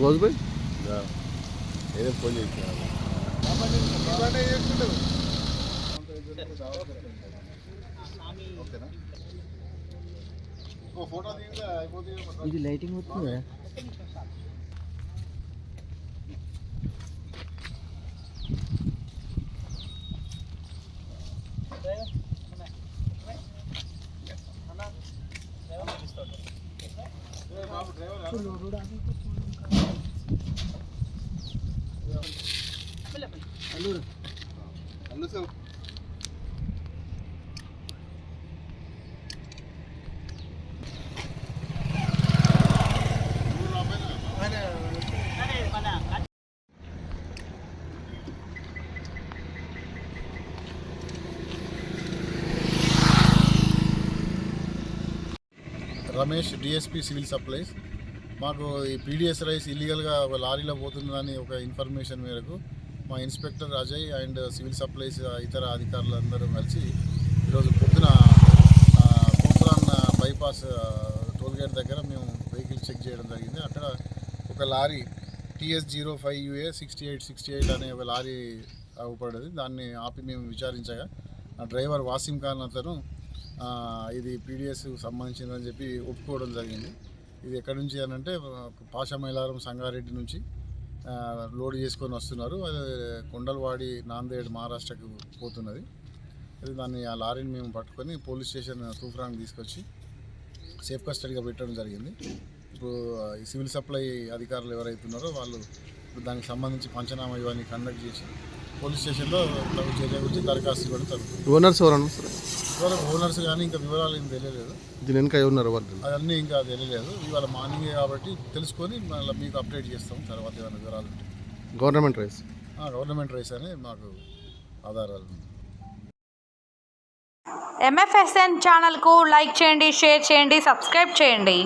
गौस भाई ఏదో ఫోన్ చేస్తున్నారు ఇది లైటింగ్ వస్తుంది కదా Allu sir Ramesh DSP civil supplies మాకు ఈ పీడిఎస్ రైస్ ఇల్లీగల్గా లారీలో పోతుందని ఒక ఇన్ఫర్మేషన్ మేరకు మా inspector Ajay and civil supplies ఇతర అధికారులందరూ కలిసి ఈరోజు పొద్దున కోఫ్రాన్ బైపాస్ టోల్గేట్ దగ్గర మేము వెహికల్ చెక్ చేయడం జరిగింది. అక్కడ ఒక లారీ TS05UA 6868 అనే ఒక లారీ అవుపడేది. దాన్ని ఆపి మేము విచారించగా డ్రైవర్ వాసిం ఖాన్ అతను ఇది పీడిఎస్ సంబంధించిందని చెప్పి ఒప్పుకోవడం జరిగింది. ఇది ఎక్కడి నుంచి అని అంటే పాషమైలారం సంగారెడ్డి నుంచి లోడ్ చేసుకొని వస్తున్నారు. అది కొండలవాడి నాందేడ్ మహారాష్ట్రకు పోతున్నది. అది దాన్ని ఆ లారీని మేము పట్టుకొని పోలీస్ స్టేషన్ తూఫ్రాన్కి తీసుకొచ్చి సేఫ్ కస్టడీగా పెట్టడం జరిగింది. ఇప్పుడు ఈ సివిల్ సప్లై అధికారులు ఎవరైతే ఉన్నారో వాళ్ళు దానికి సంబంధించి పంచనామా ఇవన్నీ కండక్ట్ చేసి పోలీస్ స్టేషన్లో తగు చర్య గురించి దరఖాస్తు కూడా తగ్గుతుంది. ఓనర్స్ ఎవరన్నా సార్? ఓనర్స్ కానీ ఇంకా వివరాలు ఏం తెలియలేదు. దీని వెనక ఉన్నారు వాళ్ళు అవన్నీ ఇంకా తెలియలేదు. ఇవాళ మార్నింగే కాబట్టి తెలుసుకొని మళ్ళీ మీకు అప్డేట్ చేస్తాం తర్వాత ఏమైనా వివరాలు ఉంటాయి. గవర్నమెంట్ రైస్ అని మాకు ఆధారాలు. MFSN ఛానల్కు లైక్ చేయండి, షేర్ చేయండి, సబ్స్క్రైబ్ చేయండి.